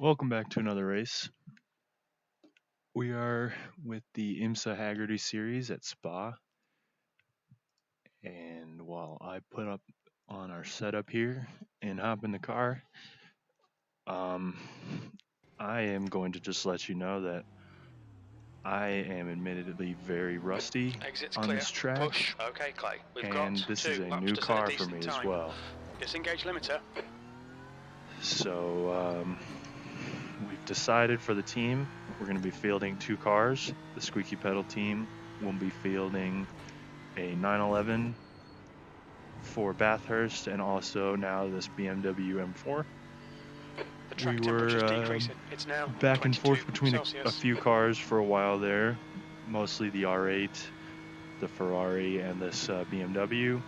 Welcome back to another race. We are with the IMSA Haggerty series at Spa. And while I put up on our setup here and hop in the car, um, I am going to just let you know that I am admittedly very rusty Exits on clear. this track. Push. Okay, Clay. We've And got this is 2 a laps new to set a car for decent me as time. well. Disengage limiter. So we've decided for the team, we're going to be fielding 2 cars. The Squeaky Pedal team will be fielding a 911 for Bathurst and also now this BMW M4. The We track temperature is were decreasing. It's now back and 22 forth between a Celsius. few cars for a while there, mostly the R8, the Ferrari, and this BMW.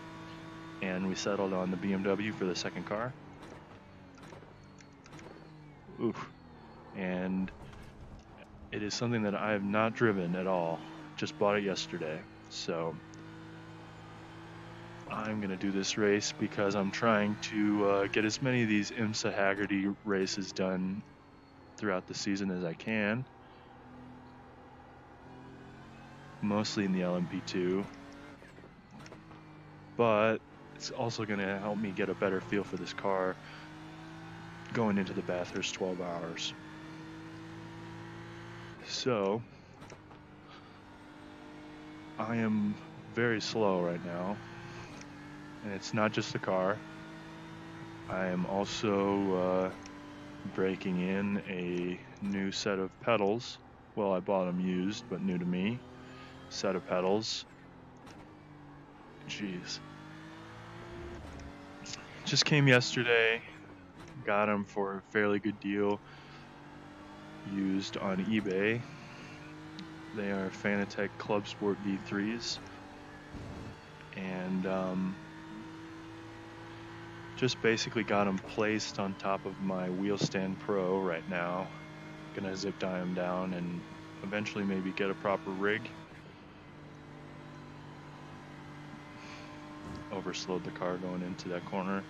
And we settled on the BMW for the second car. Oof. And it is something that I have not driven at all. Just bought it yesterday. So I'm going to do this race because I'm trying to get as many of these IMSA Haggerty races done throughout the season as I can. Mostly in the LMP2. But it's also going to help me get a better feel for this car going into the Bathurst 12 hours. So I am very slow right now. And it's not just the car. I am also breaking in a new set of pedals. Well, I bought them used, but new to me. Set of pedals. Jeez. Just came yesterday. Got them for a fairly good deal. Used on eBay. They are Fanatec Club Sport V3s. And just basically got them placed on top of my Wheelstand Pro right now. Gonna zip tie them down and eventually maybe get a proper rig. Overslowed the car going into that corner.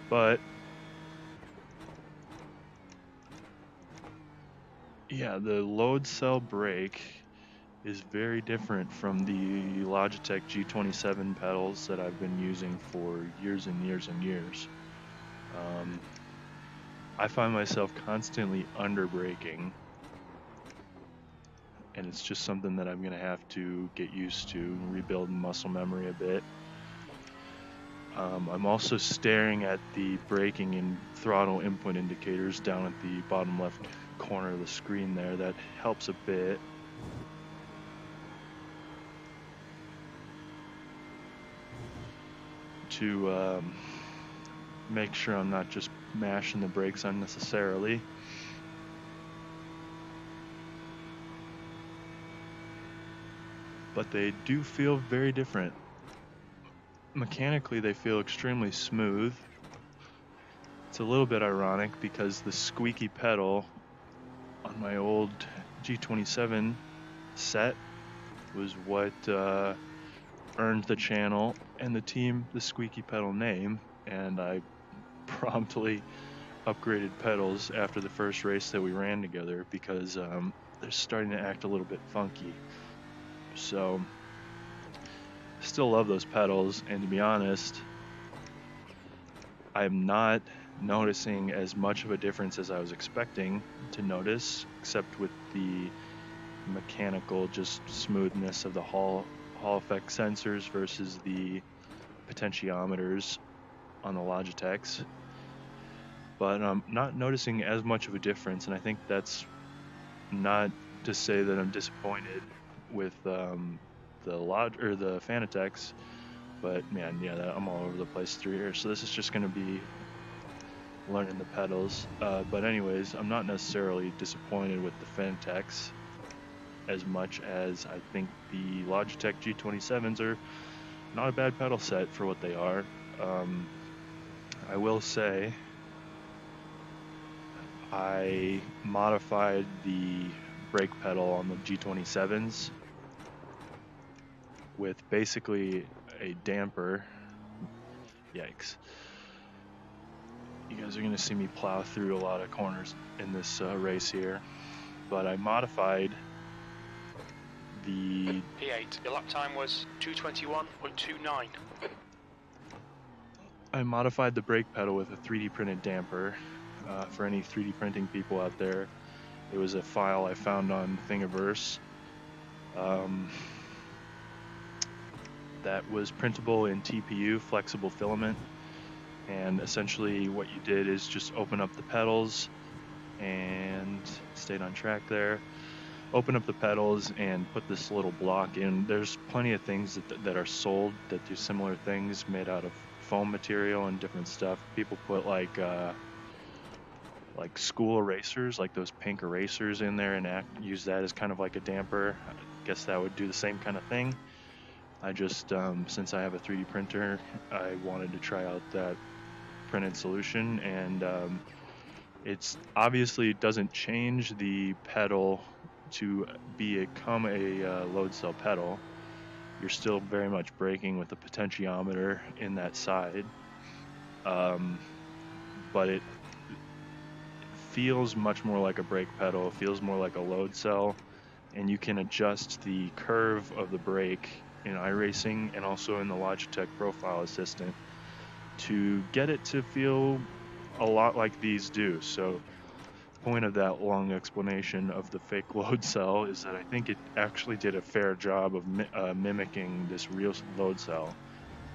But yeah, the load cell brake is very different from the Logitech G27 pedals that I've been using for years and years and years. I find myself constantly under braking, and it's just something that I'm going to have to get used to and rebuild muscle memory a bit. I'm also staring at the braking and throttle input indicators down at the bottom left corner of the screen there. That helps a bit. To make sure I'm not just mashing the brakes unnecessarily. But they do feel very different. Mechanically, they feel extremely smooth. It's a little bit ironic because the squeaky pedal on my old G27 set was what earned the channel and the team the squeaky pedal name, and I promptly upgraded pedals after the first race that we ran together because they're starting to act a little bit funky. So still love those pedals, and to be honest, I'm not noticing as much of a difference as I was expecting to notice, except with the mechanical just smoothness of the Hall effect sensors versus the potentiometers on the Logitechs. But I'm not noticing as much of a difference, and I think that's not to say that I'm disappointed with the Fanatec's, but man, yeah, I'm all over the place through here. So this is just going to be learning the pedals. But anyways, I'm not necessarily disappointed with the Fanatec's as much as I think the Logitech G27s are not a bad pedal set for what they are. I will say I modified the brake pedal on the G27s with basically a damper. Yikes. You guys guys are going to see me plow through a lot of corners in this race here, but I modified the P8. Your lap time was 2:21.29. I modified the brake pedal with a 3D printed damper. For any 3D printing people out there, it was a file I found on Thingiverse that was printable in TPU, flexible filament. And essentially what you did is just open up the pedals and stayed on track there. Open up the pedals and put this little block in. There's plenty of things that are sold that do similar things made out of foam material and different stuff. People put like school erasers, like those pink erasers in there, and use that as kind of like a damper. I guess that would do the same kind of thing. I just, since I have a 3D printer, I wanted to try out that printed solution, and it's obviously it doesn't change the pedal to become a load cell pedal. You're still very much braking with the potentiometer in that side, but it feels much more like a brake pedal. It feels more like a load cell, and you can adjust the curve of the brake in iRacing and also in the Logitech Profile Assistant to get it to feel a lot like these do. So the point of that long explanation of the fake load cell is that I think it actually did a fair job of mimicking this real load cell,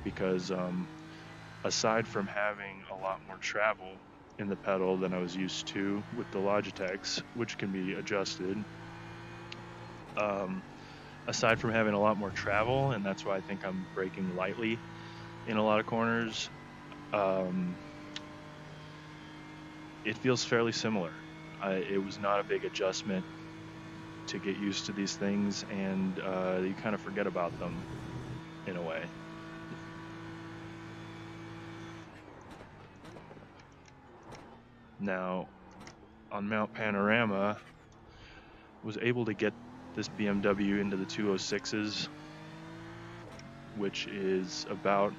because aside from having a lot more travel in the pedal than I was used to with the Logitechs, which can be adjusted, aside from having a lot more travel, and that's why I think I'm braking lightly in a lot of corners, it feels fairly similar. It was not a big adjustment to get used to these things, and you kind of forget about them in a way. Now, on Mount Panorama, was able to get this BMW into the 206s, which is about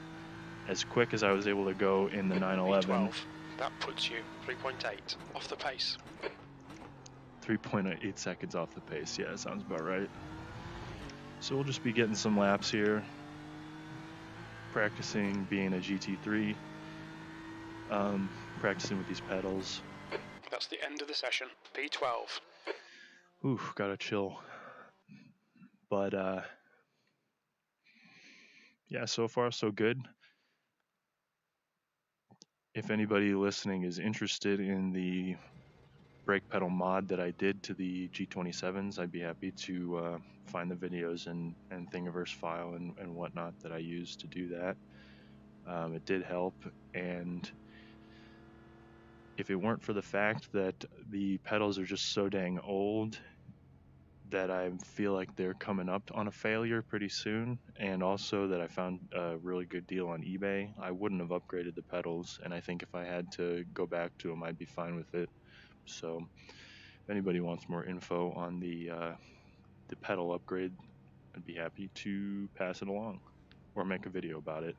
as quick as I was able to go in the 911. P12. That puts you 3.8 off the pace. 3.8 seconds off the pace. Yeah, that sounds about right. So we'll just be getting some laps here, practicing being a GT3, practicing with these pedals. That's the end of the session. P12. Ooh, gotta chill. But yeah, so far so good. If anybody listening is interested in the brake pedal mod that I did to the G27s, I'd be happy to find the videos and Thingiverse file and whatnot that I used to do that. It did help, and if it weren't for the fact that the pedals are just so dang old that I feel like they're coming up on a failure pretty soon, and also that I found a really good deal on eBay, I wouldn't have upgraded the pedals, and I think if I had to go back to them, I'd be fine with it. So if anybody wants more info on the pedal upgrade, I'd be happy to pass it along or make a video about it.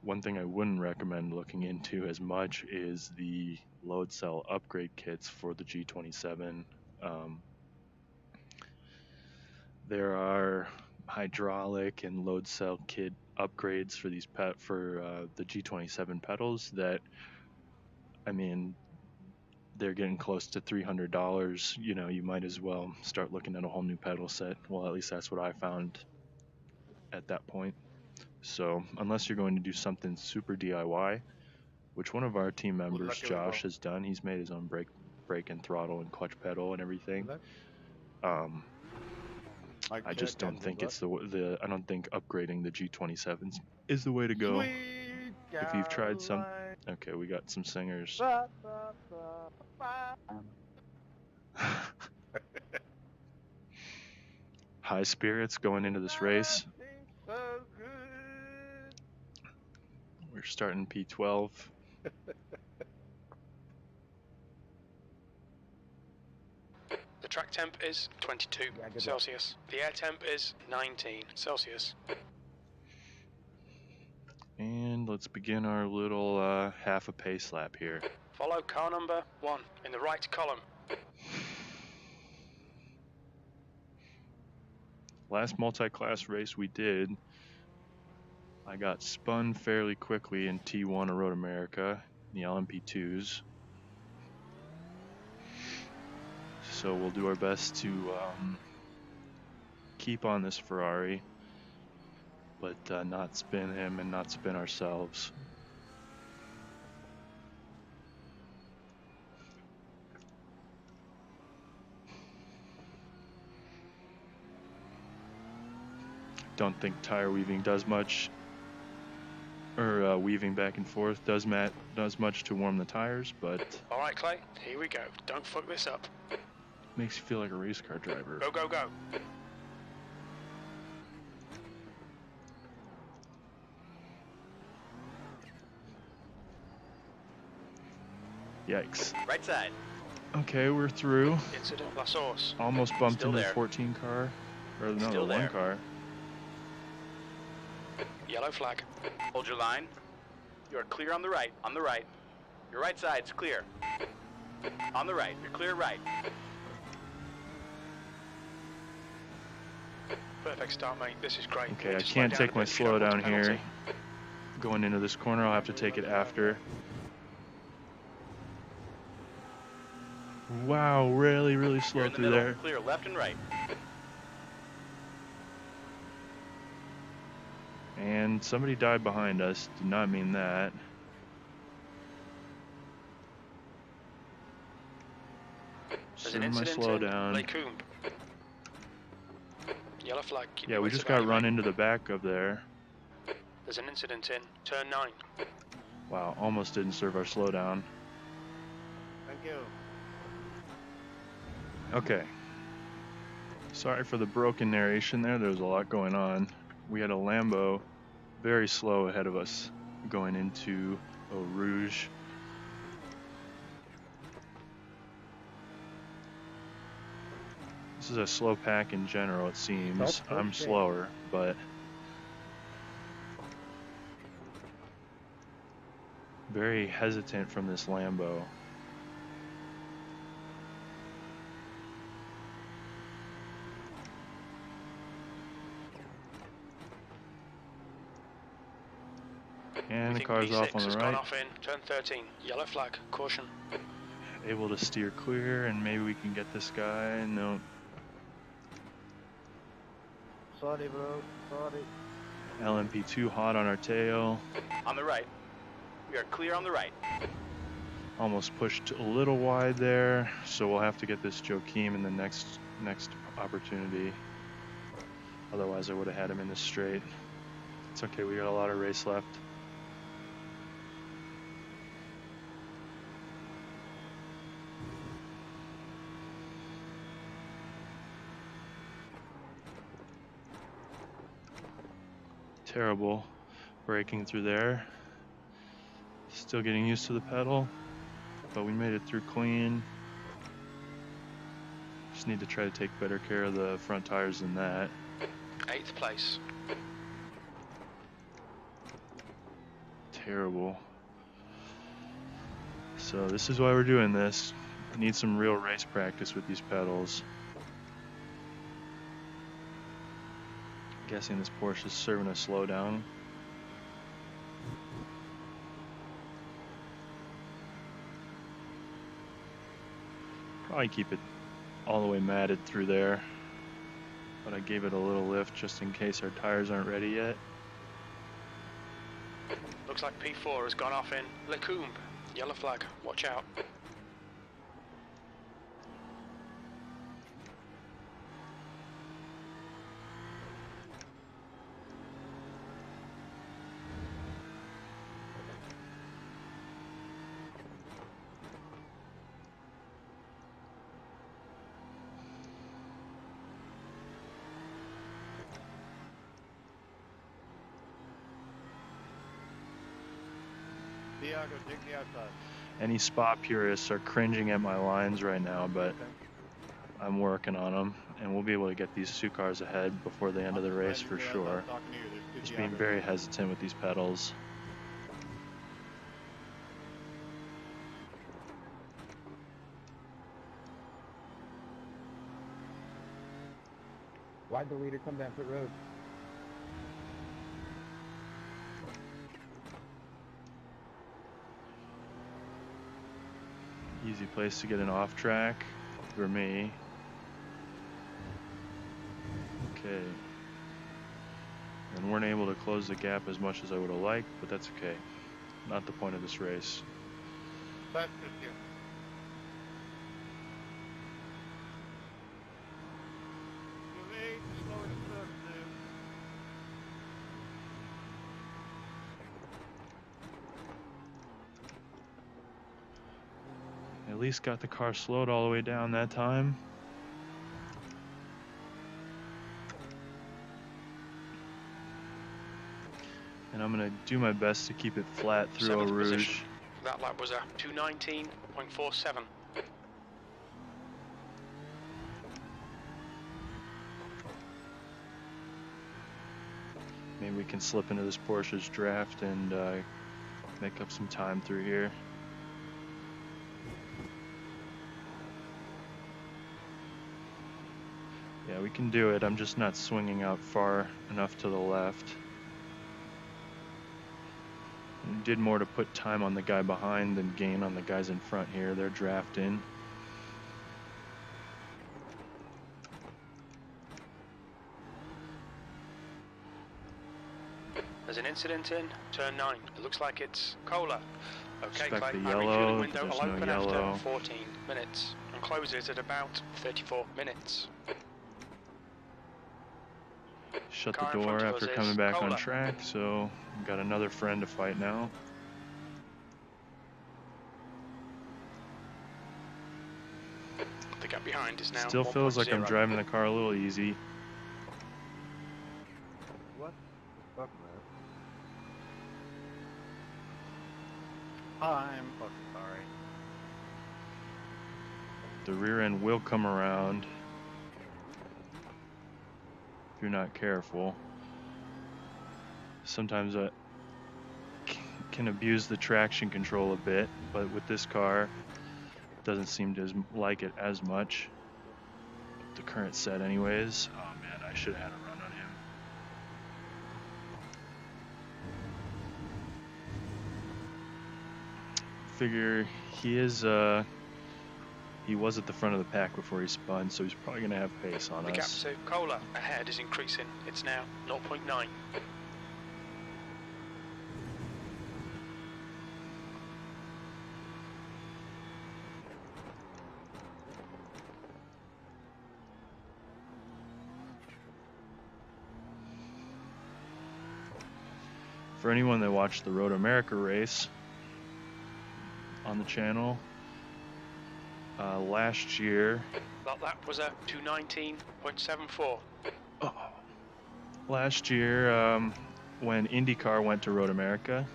One thing I wouldn't recommend looking into as much is the load cell upgrade kits for the G27. There are hydraulic and load cell kit upgrades for these the G27 pedals that, I mean, they're getting close to $300. You know, you might as well start looking at a whole new pedal set. Well, at least that's what I found at that point. So unless you're going to do something super DIY, which one of our team members, Josh, has done, he's made his own brake and throttle and clutch pedal and everything. I just don't think it's I don't think upgrading the G27s is the way to go. If you've tried some, okay, we got some singers. High spirits going into this race. We're starting P12. The track temp is 22 Celsius. The air temp is 19 Celsius. And let's begin our little half a pace lap here. Follow car number 1 in the right column. Last multi-class race we did, I got spun fairly quickly in T1 of Road America, the LMP2s. So we'll do our best to keep on this Ferrari, but not spin him and not spin ourselves. Don't think tire weaving does much, or weaving back and forth does much to warm the tires, but All right, Clay, here we go. Don't fuck this up. makes you feel like a race car driver. Go, go, go. Yikes. Right side. Okay, we're through. Incident La Source. Almost bumped Still into the there. 14 car, or no, Still the 1 there. car. Yellow flag. Hold your line. You are clear on the right. On the right. Your right side's clear. On the right. You're clear right. Perfect start, mate. This is great. Okay, You I need to slow can't down take a my bit if you don't slow want down a penalty. here. Going into this corner, I'll have to take it after. Wow, really, really You're slow in the through middle. there. Clear left and right. And somebody died behind us. Did not mean that. There's an Slowing my incident slow in down. Lecombe. Yellow flag. Keep Yeah, your we wits just about got you, run mate. into the back of there. There's an incident in turn 9. Wow, almost didn't serve our slowdown. Thank you. Okay. Sorry for the broken narration there. There was a lot going on. We had a Lambo very slow ahead of us going into Eau Rouge. This is a slow pack in general, it seems. Stop I'm pushing. slower, but very hesitant from this Lambo. And We the think car's P6 off on has the gone right. off in turn 13. Yellow flag. Caution. Able to steer clear, and maybe we can get this guy. No. Sorry, bro. Sorry. LMP2 hot on our tail. On the right. We are clear on the right. Almost pushed a little wide there, so we'll have to get this Joachim in the next opportunity. Otherwise, I would have had him in the straight. It's okay, we got a lot of race left. Terrible braking through there. Still getting used to the pedal, but we made it through clean. Just need to try to take better care of the front tires than that. 8th place. Terrible. So this is why we're doing this. I need some real race practice with these pedals. Guessing this Porsche is serving a slowdown. Probably keep it all the way matted through there, but I gave it a little lift just in case our tires aren't ready yet. Looks like P4 has gone off in Lecombe. Yellow flag. Watch out. Diago, take me outside. Any spot purists are cringing at my lines right now, but I'm working on them, and we'll be able to get these two cars ahead before the end of the race for sure. Just being very hesitant with these pedals. Why'd the leader come down pit road? Easy place to get an off track for me. Okay. And weren't able to close the gap as much as I would have liked, but that's okay. Not the point of this race. That's good here. You ain't slowing the first, dude. At least got the car slowed all the way down that time. And I'm going to do my best to keep it flat through Eau Seventh Rouge. position. That lap was a 2:19.47. Maybe we can slip into this Porsche's draft and make up some time through here. Yeah, we can do it. I'm just not swinging out far enough to the left. And did more to put time on the guy behind than gain on the guys in front here. They're drafting. There's an incident in turn 9. It looks like it's Cola. Okay, Expect Clay, the our yellow, refueling but window there's will no open yellow. after 14 minutes and closes at about 34 minutes. Shut Car the in front door of after us coming is back on Cola. track, so got another friend to fight now. The gap behind is now Still feels like I'm 1.0. driving the car a little easy. What the fuck, man? I'm fucking sorry. The rear end will come around if you're not careful. Sometimes I can abuse the traction control a bit, but with this car, it doesn't seem to like it as much. The current set anyways. Oh man, I should have had a run on him. Figure he was at the front of the pack before he spun, so he's probably going to have pace on The gap us. to Cola ahead is increasing. It's now 0.9. For anyone that watched the Road America race on the channel, last year, That was a 2:19.74. last year when IndyCar went to Road America,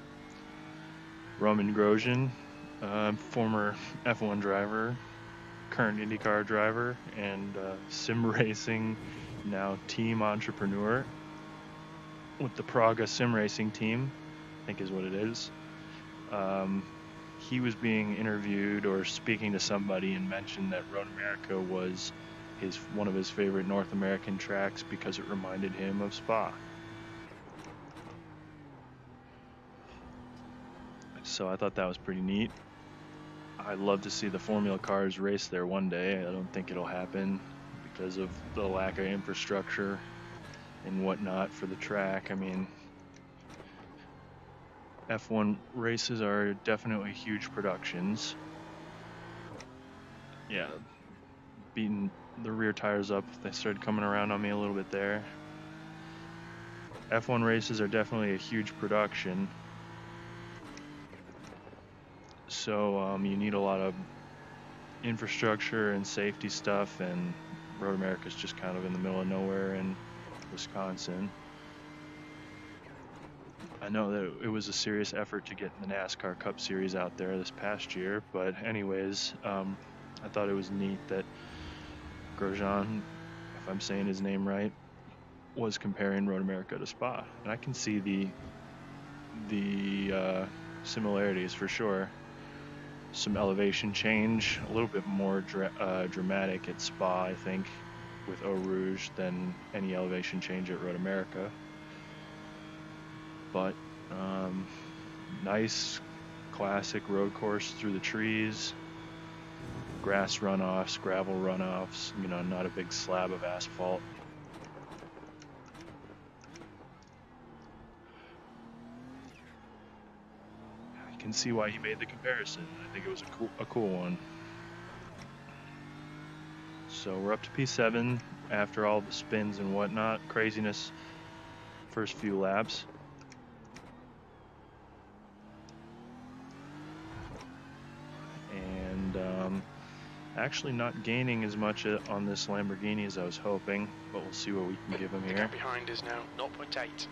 Roman Grosjean, former F1 driver, current IndyCar driver, and sim racing, now team entrepreneur with the Praga sim racing team, I think is what it is. He was being interviewed or speaking to somebody and mentioned that Road America was one of his favorite North American tracks because it reminded him of Spa. So I thought that was pretty neat. I'd love to see the Formula cars race there one day. I don't think it'll happen because of the lack of infrastructure and whatnot for the track. I mean, F1 races are definitely huge productions. Yeah, beating the rear tires up. They started coming around on me a little bit there. F1 races are definitely a huge production. So you need a lot of infrastructure and safety stuff, and Road America's just kind of in the middle of nowhere in Wisconsin. I know that it was a serious effort to get the NASCAR Cup Series out there this past year, but anyways, I thought it was neat that Grosjean, if I'm saying his name right, was comparing Road America to Spa, and I can see the similarities for sure. Some elevation change, a little bit more dramatic at Spa, I think, with Eau Rouge than any elevation change at Road America. But nice classic road course through the trees, grass runoffs, gravel runoffs, you know, not a big slab of asphalt. I can see why he made the comparison. I think it was a cool one. So we're up to P7 after all the spins and whatnot, craziness, first few laps. And actually not gaining as much on this Lamborghini as I was hoping, but we'll see what we can give him The here. gap behind is now 0.8.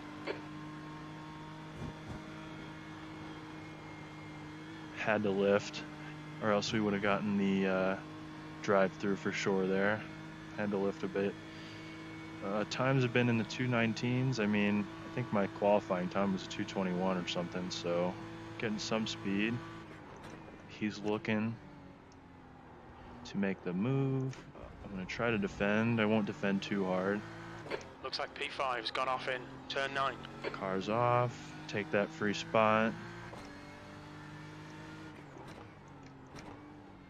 Had to lift, or else we would have gotten the drive-through for sure there. Had to lift a bit. Times have been in the 2:19s. I mean, I think my qualifying time was a 2:21 or something, so getting some speed. He's looking to make the move. I'm going to try to defend. I won't defend too hard. Looks like P5's gone off in turn 9. Car's off. Take that free spot.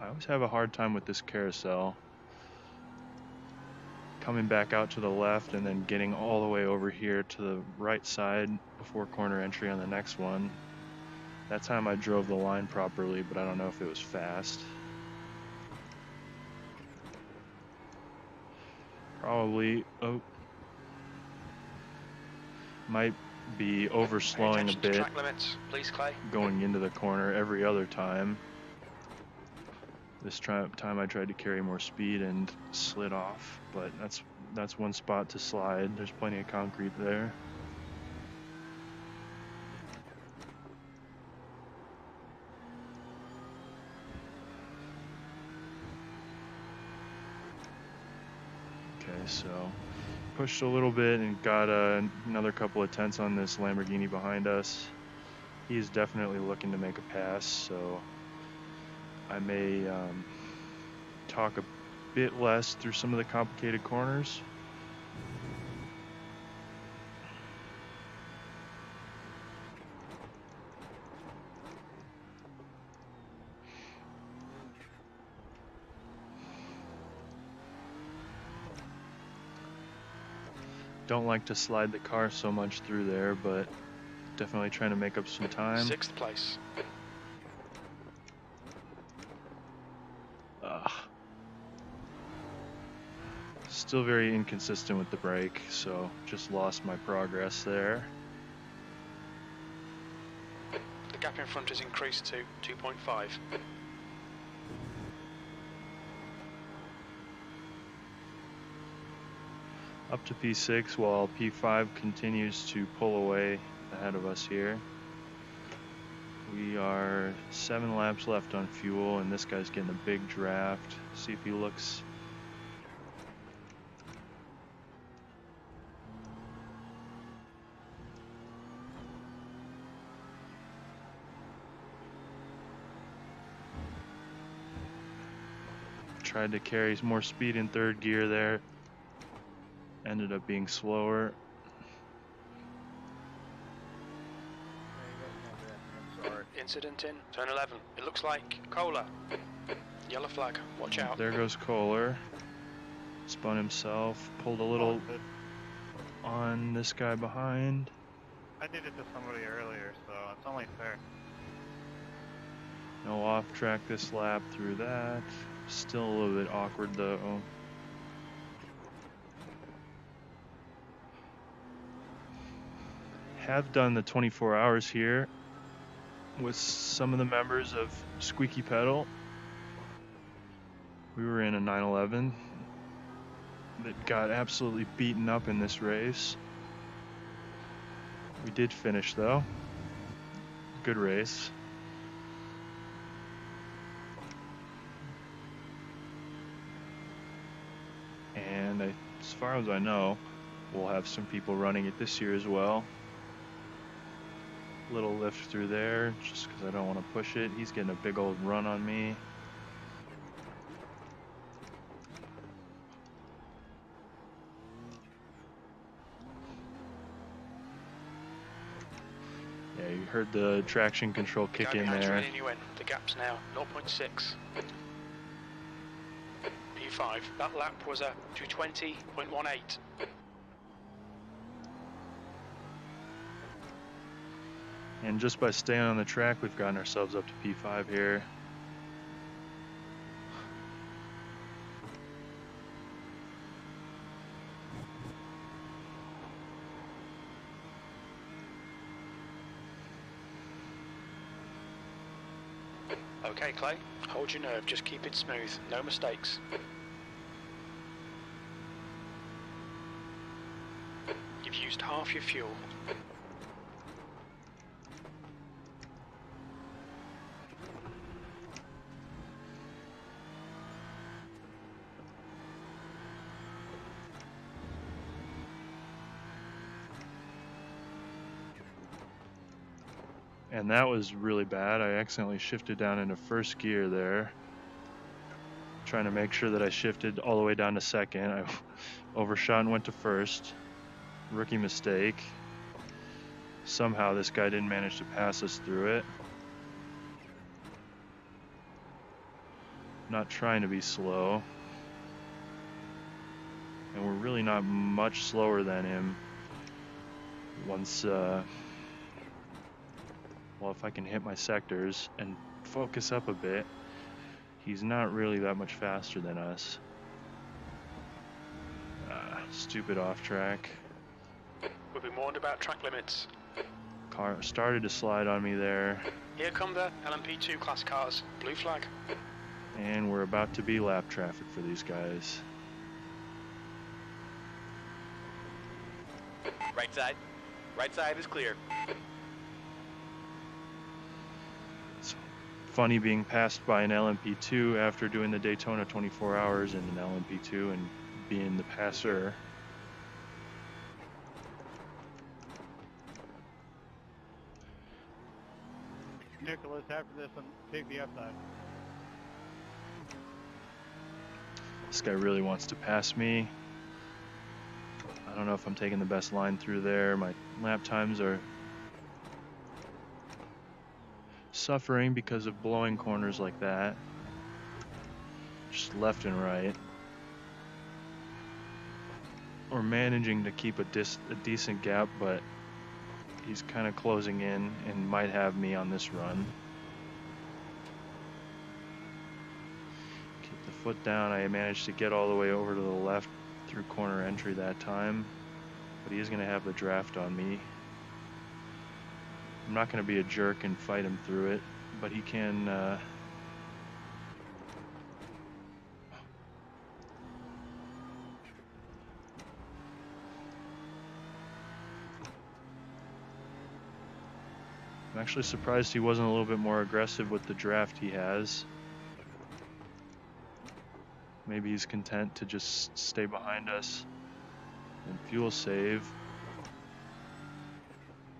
I always have a hard time with this carousel. Coming back out to the left and then getting all the way over here to the right side before corner entry on the next one. That time I drove the line properly, but I don't know if it was fast. Probably, might be overslowing a bit, track limits, please, Clay. going into the corner every other time. This time I tried to carry more speed and slid off, but that's one spot to slide. There's plenty of concrete there. Okay, so pushed a little bit and got another couple of tenths on this Lamborghini behind us. He's definitely looking to make a pass, so I may talk a bit less through some of the complicated corners. Don't like to slide the car so much through there, but definitely trying to make up some time. 6th place. Still very inconsistent with the brake, so just lost my progress there. The gap in front has increased to 2.5. Up to P6 while P5 continues to pull away ahead of us here. We are 7 laps left on fuel, and this guy's getting a big draft. See if he looks. Tried to carry more speed in 3rd gear there. Ended up being slower. I'm sorry. Incident in turn 11. It looks like Kohler. Yellow flag. Watch out. There goes Kohler. Spun himself. Pulled a little on this guy behind. I did it to somebody earlier, so it's only fair. No off track this lap through that. Still a little bit awkward though. Have done the 24 hours here with some of the members of Squeaky Pedal. We were in a 911 that got absolutely beaten up in this race. We did finish though. Good race. And as far as I know, we'll have some people running it this year as well. Little lift through there, just because I don't want to push it. He's getting a big old run on me. Heard the traction control The kick guy in behind's there. reining you in. The gap's now 0.6. P5. That lap was a 220.18. And just by staying on the track, we've gotten ourselves up to P5 here. Okay, Clay. Hold your nerve. Just keep it smooth. No mistakes. You've used half your fuel. And that was really bad. I accidentally shifted down into first gear there. Trying to make sure that I shifted all the way down to second. I overshot and went to first. Rookie mistake. Somehow this guy didn't manage to pass us through it. Not trying to be slow. And we're really not much slower than him. Once, well, if I can hit my sectors and focus up a bit, he's not really that much faster than us. Stupid off track. We've been warned about track limits. Car started to slide on me there. Here come the LMP2 class cars. Blue flag. And we're about to be lap traffic for these guys. Right side. Right side is clear. It's funny being passed by an LMP2 after doing the Daytona 24 hours in an LMP2 and being the passer. Nicholas, after this one, take the upside. This guy really wants to pass me. I don't know if I'm taking the best line through there. My lap times are suffering because of blowing corners like that. Just left and right. We're managing to keep a decent gap, but he's kind of closing in and might have me on this run. Keep the foot down. I managed to get all the way over to the left through corner entry that time, but he is going to have the draft on me. I'm not going to be a jerk and fight him through it, but he can I'm actually surprised he wasn't a little bit more aggressive with the draft he has. Maybe he's content to just stay behind us and fuel save.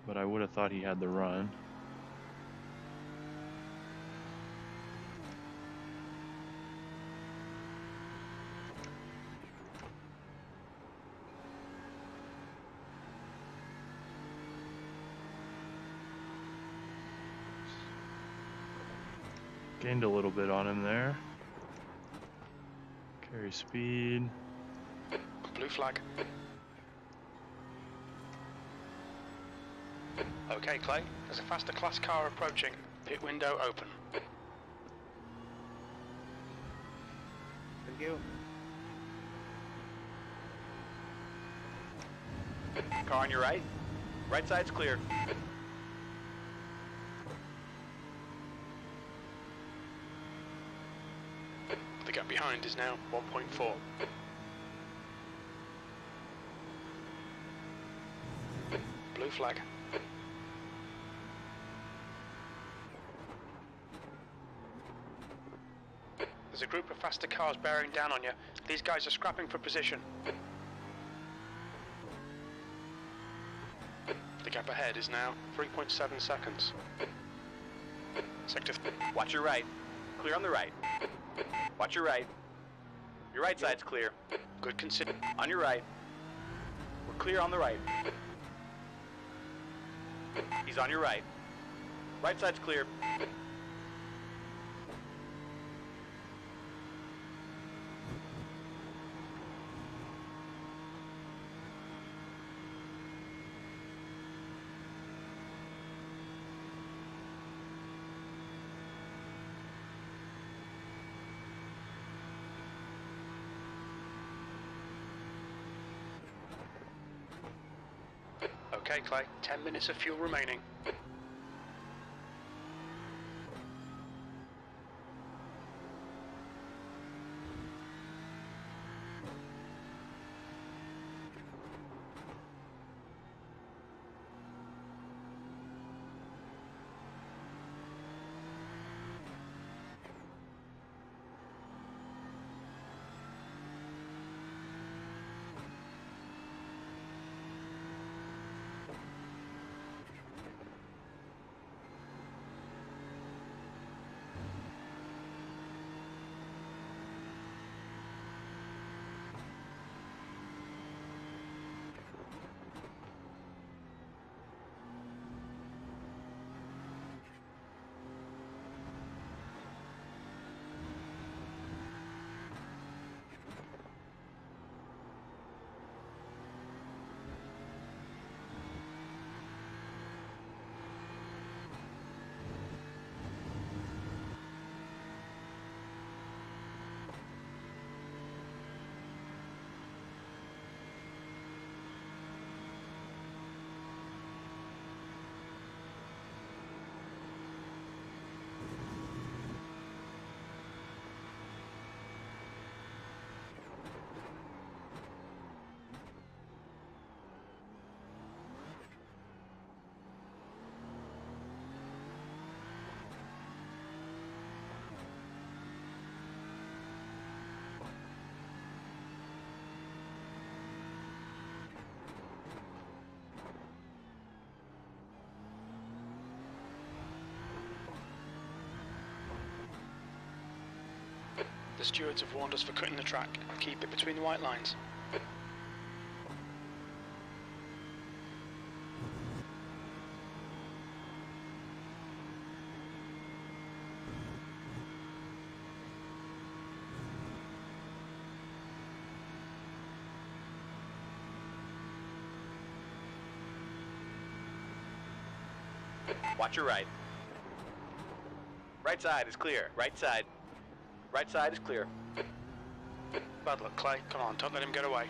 But I would have thought he had the run. Gained a little bit on him there. Carry speed. Blue flag. Okay, Clay. There's a faster class car approaching. Pit window open. Thank you. Car on your right. Right side's clear. The gap behind is now 1.4. Blue flag. There's a group of faster cars bearing down on you. These guys are scrapping for position. The gap ahead is now 3.7 seconds. Sector. Watch your right. Clear on the right. Watch your right. Your right side's clear. Good consider. On your right. We're clear on the right. He's on your right. Right side's clear. Okay, Clay. 10 minutes of fuel remaining. The stewards have warned us for cutting the track. Keep it between the white lines. Watch your right. Right side is clear. Right side. Right side is clear. Bad luck, Clay. Come on, don't let him get away.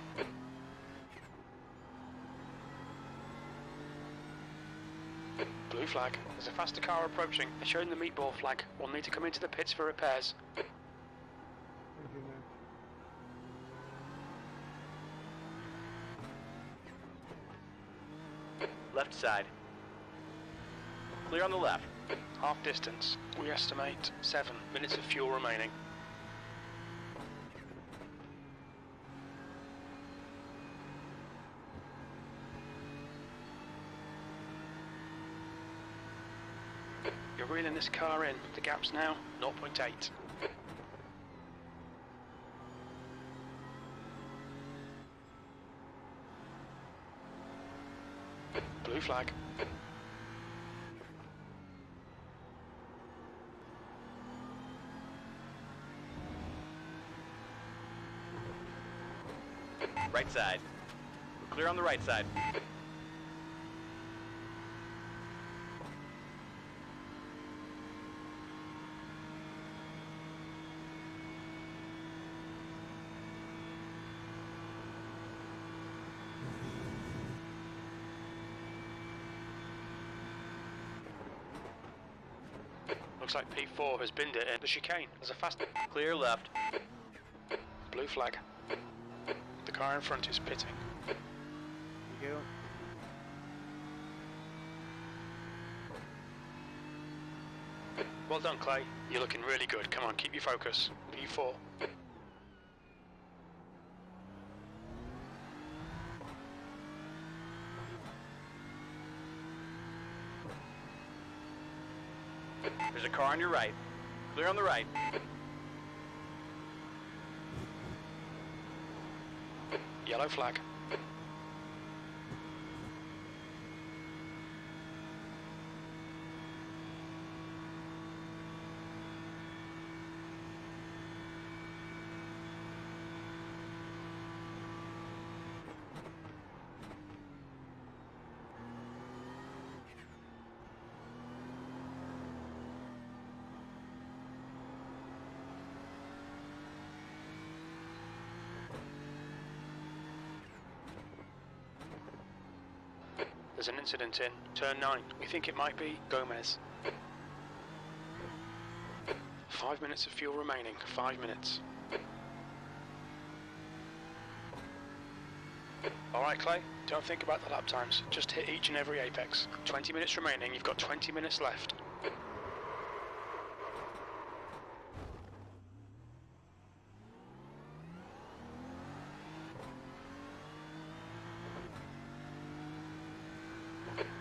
Blue flag. There's a faster car approaching. They're showing the meatball flag. We'll need to come into the pits for repairs. Thank you, man. Left side. Clear on the left. Half distance. We estimate 7 minutes of fuel remaining. You're reeling this car in. The gap's now 0.8. Blue flag. Right side. We're clear on the right side. Looks like P4 has binned it in the chicane. There's a fast... Clear left. Blue flag. The car in front is pitting. Thank you. Well done, Clay. You're looking really good. Come on, keep your focus. P4. There's a car on your right. Clear on the right. Yellow flag. There's an incident in turn 9. We think it might be Gomez. 5 minutes of fuel remaining. 5 minutes. Alright, Clay, don't think about the lap times. Just hit each and every apex. 20 minutes remaining. You've got 20 minutes left.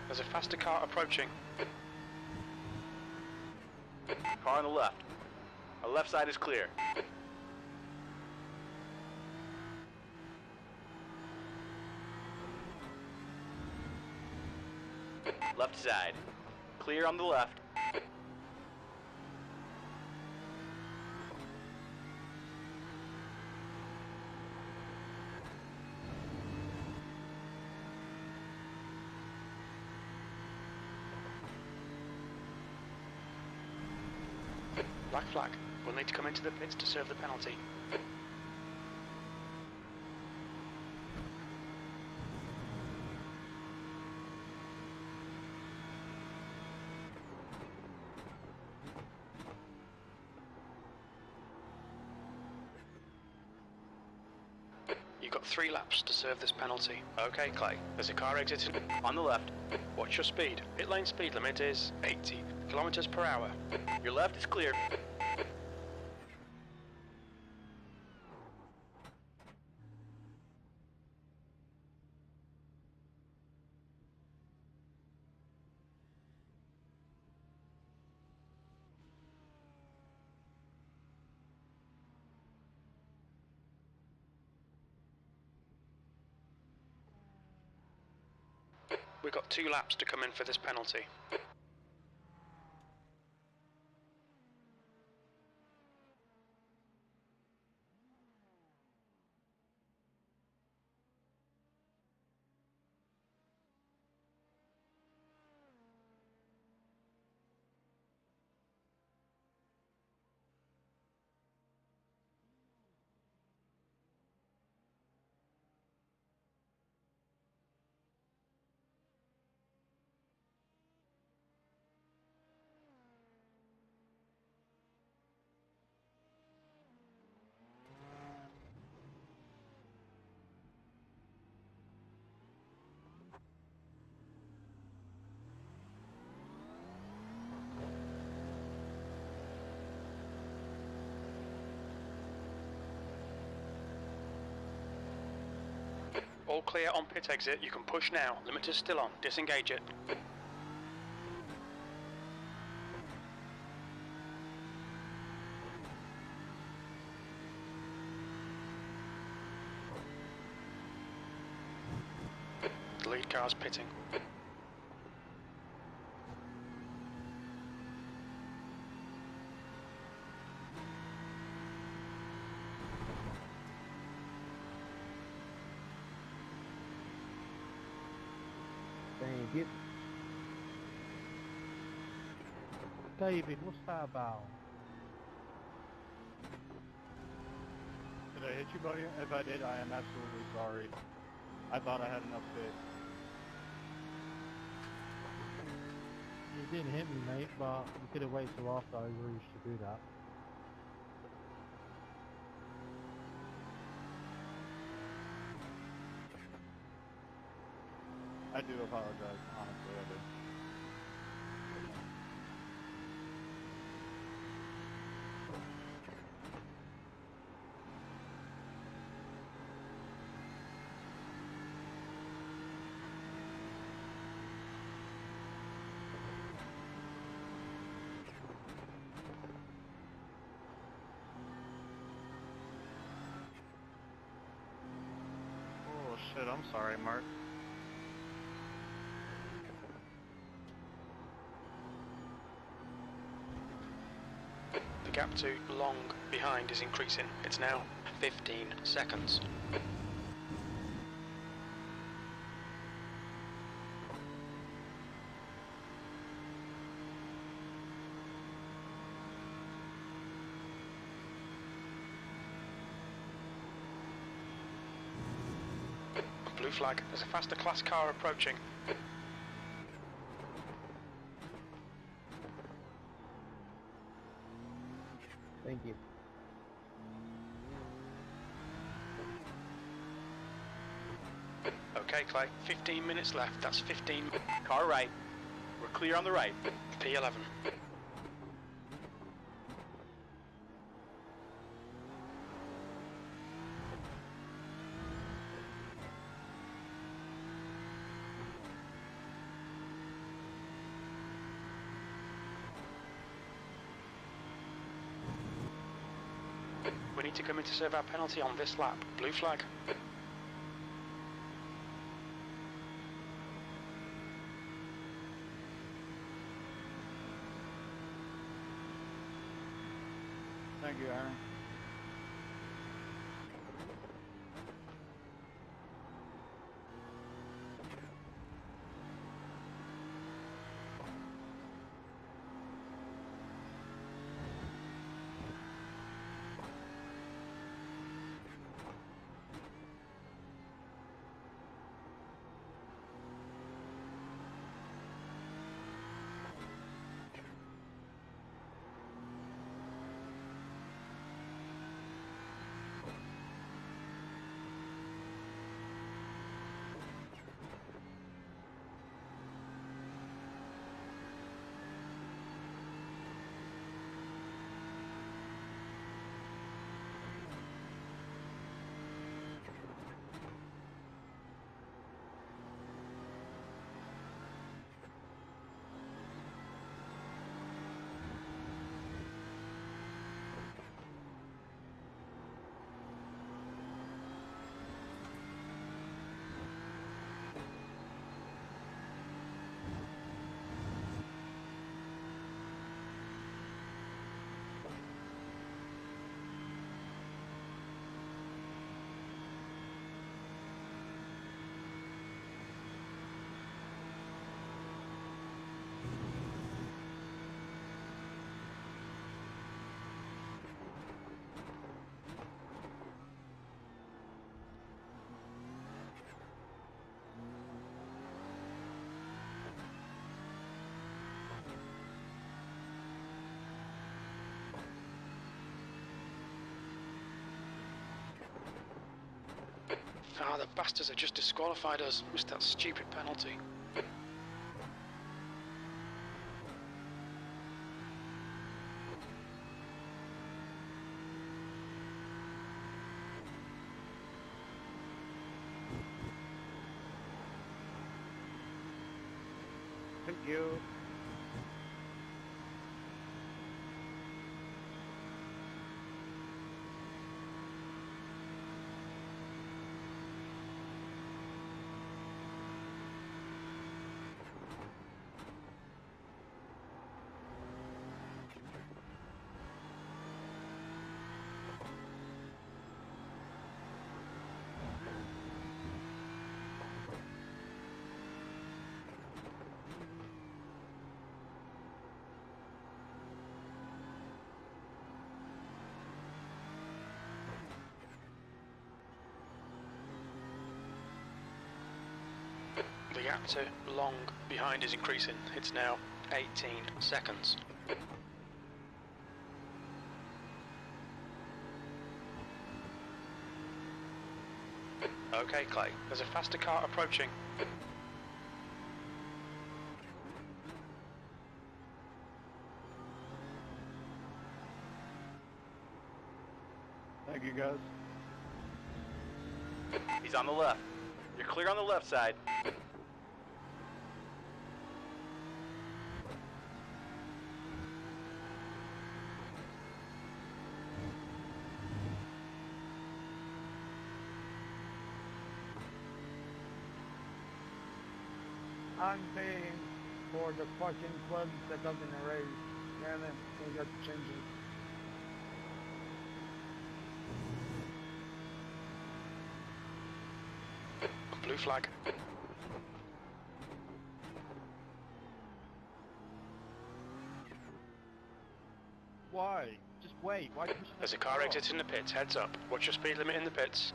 There's a faster car approaching. Car on the left. Our left side is clear. Left side. Clear on the left. Black flag. We'll need to come into the pits to serve the penalty. You've got 3 laps to serve this penalty. Okay, Clay. There's a car exiting. On the left. What's your speed? Pit lane speed limit is 80 kilometers per hour. Your left is clear. We've got 2 laps to come in for this penalty. All clear on pit exit. You can push now. Limiter's still on. Disengage it. The lead car's pitting. Dang it. David, what's that about? Did I hit you, buddy? If I did, I am absolutely sorry. I thought I had enough fit. You didn't hit me, mate, but you could have waited till after I reached to do that. I do apologize, honestly, I do. Oh shit, I'm sorry, Mark. The gap to long behind is increasing. It's now 15 seconds. Blue flag. There's a faster class car approaching. Thank you. Okay, Clay. 15 minutes left. That's 15. Car right. We're clear on the right. P11. We need to come in to serve our penalty on this lap. Blue flag. Thank you, Aaron. Ah, the bastards have just disqualified us. Missed that stupid penalty. Thank you. The gap to long behind is increasing. It's now 18 seconds. Okay, Clay. There's a faster car approaching. Thank you, guys. He's on the left. You're clear on the left side. I'm paying for the fucking club that doesn't erase. Damn it, we got to change it. Blue flag. Why? Just wait. Why? There's a car exiting the pits. Heads up. Watch your speed limit in the pits.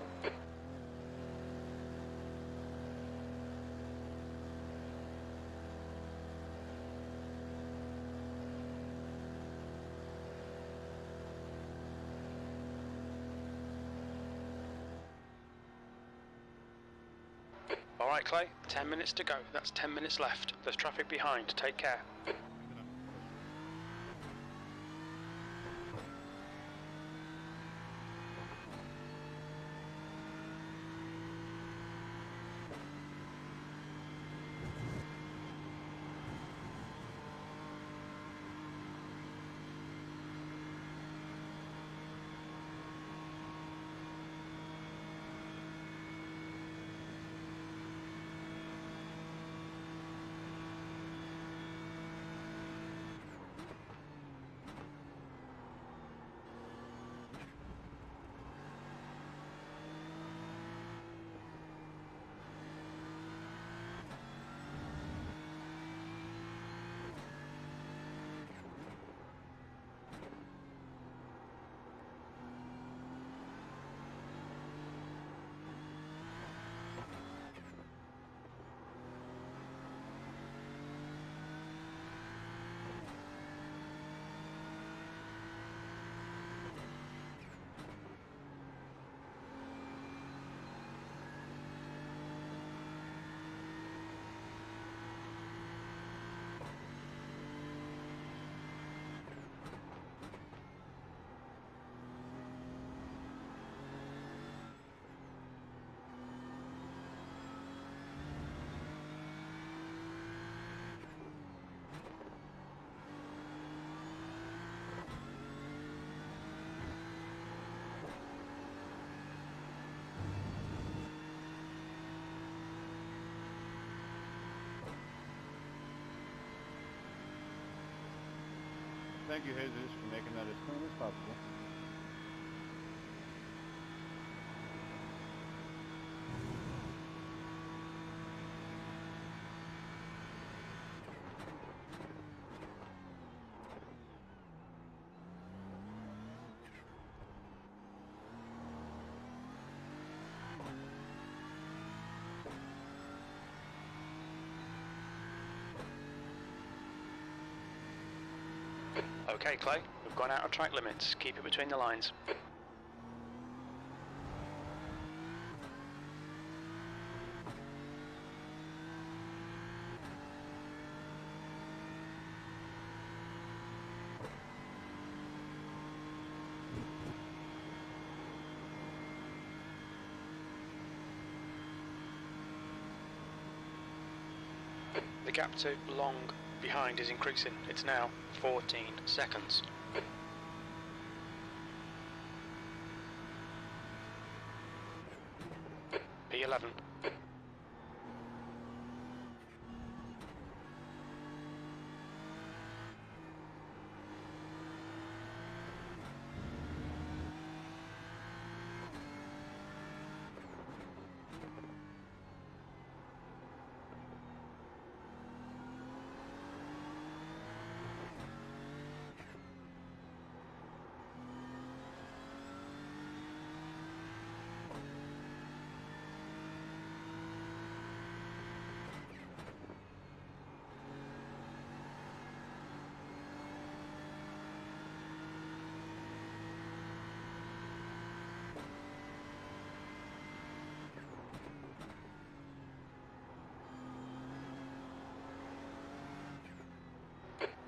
Alright, Clay, 10 minutes to go. That's 10 minutes left. There's traffic behind. Take care. Thank you, Jesus, for making that as clean as possible. Okay, Clay, we've gone out of track limits. Keep it between the lines. The gap to long behind is increasing. It's now 14 seconds. P11.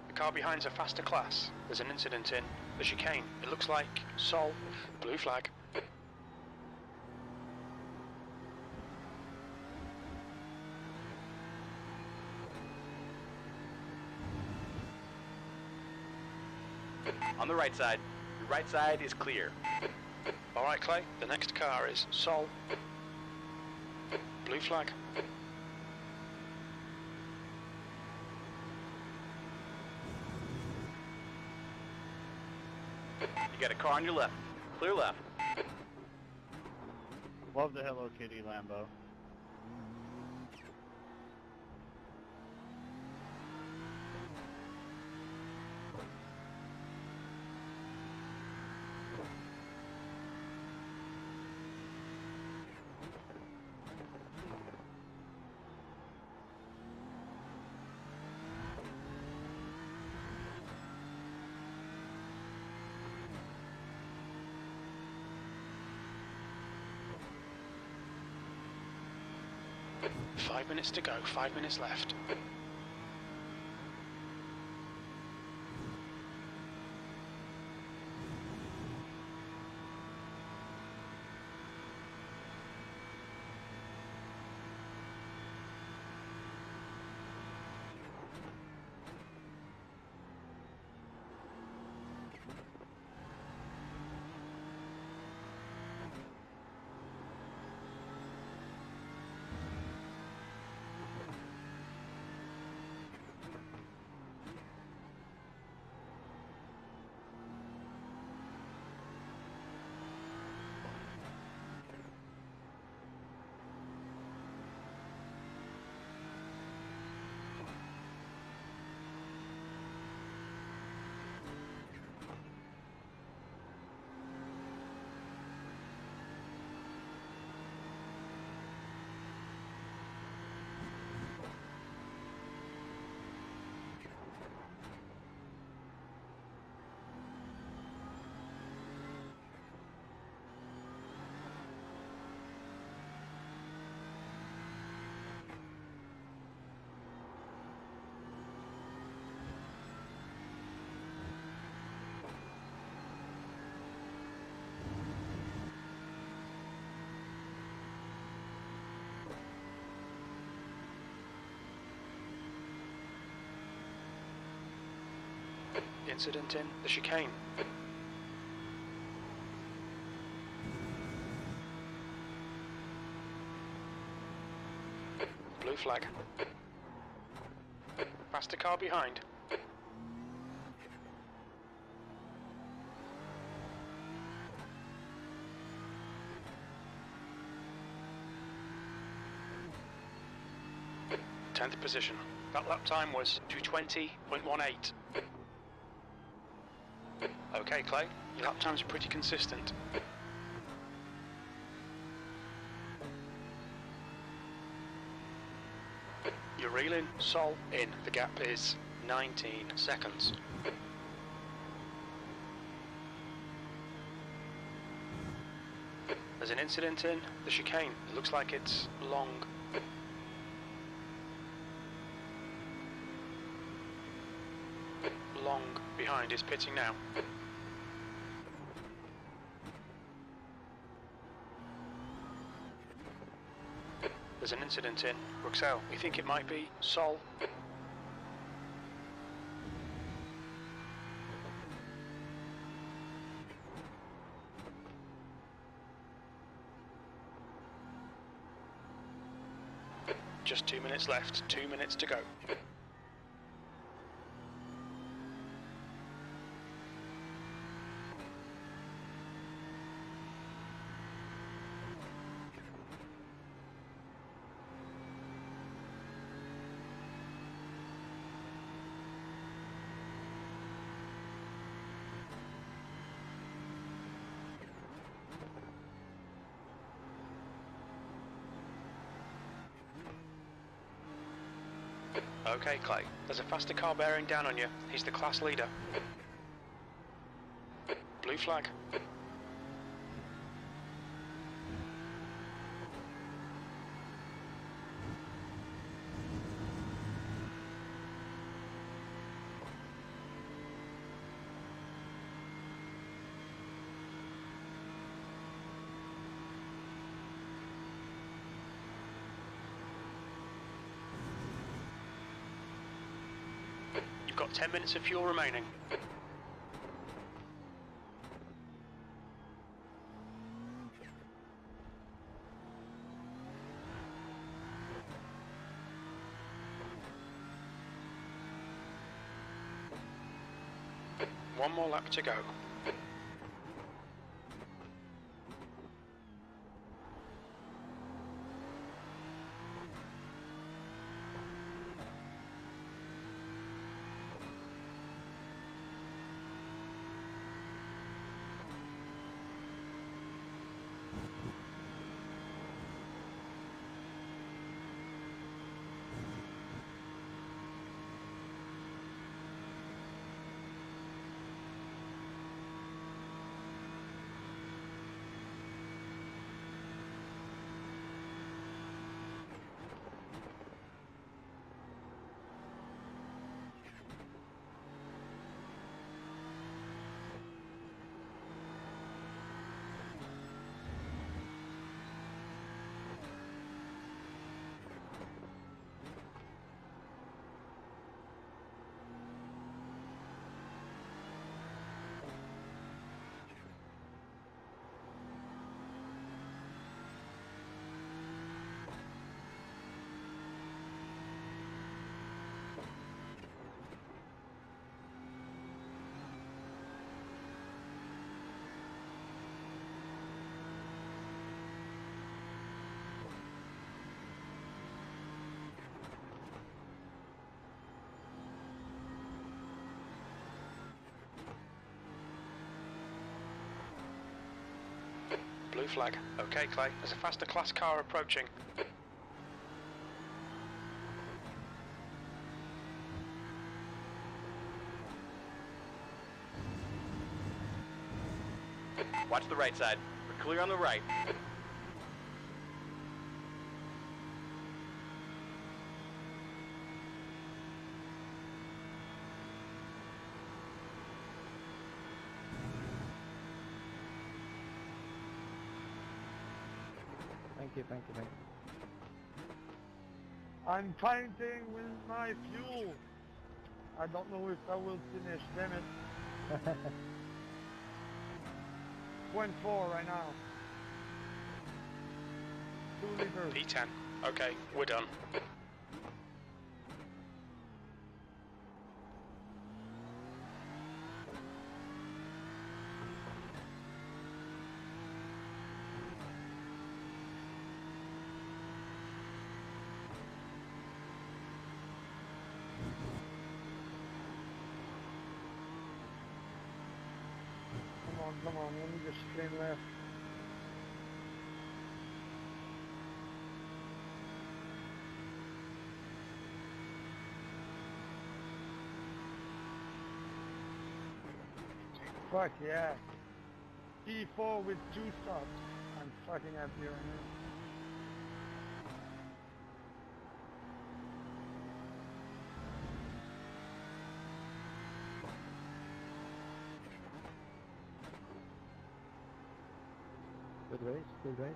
The car behind's a faster class. There's an incident in the chicane. It looks like Sol. Blue flag. On the right side. Your right side is clear. Alright, Clay, the next car is Sol. Blue flag. You got a car on your left. Clear left. Love the Hello Kitty Lambo. 5 minutes to go, 5 minutes left. Incident in the chicane. Blue flag. Faster car behind. Tenth position. That lap time was 2:20.18. Okay, Clay, your lap times are pretty consistent. You're reeling, Sol in. The gap is 19 seconds. There's an incident in the chicane. It looks like it's long. Long behind is pitting now. There's an incident in Bruxelles. We think it might be Sol. Just 2 minutes left, 2 minutes to go. Okay, Clay. There's a faster car bearing down on you. He's the class leader. Blue flag. You've got 10 minutes of fuel remaining. One more lap to go. Blue flag. Okay, Clay. There's a faster class car approaching. Watch the right side. We're clear on the right. Thank you, thank you, thank you. I'm fighting with my fuel. I don't know if I will finish, damn it. 0.4 right now. 2 liters. P10. Okay, we're done. Come on, let me just spin left. Fuck yeah. P4 with 2 stops. I'm fucking happy right now. Good race, good race.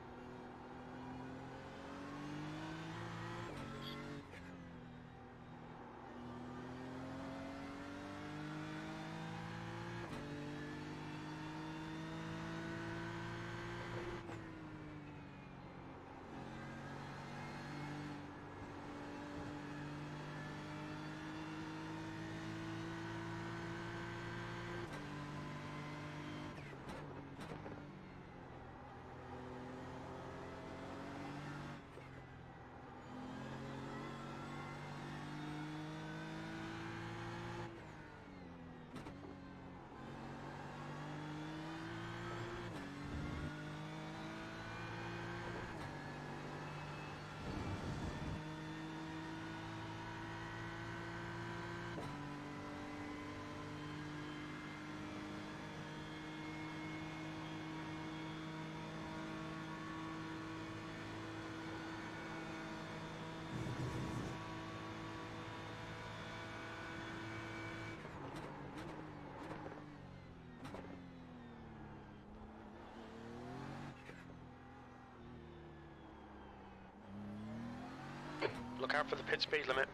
Look out for the pit speed limit.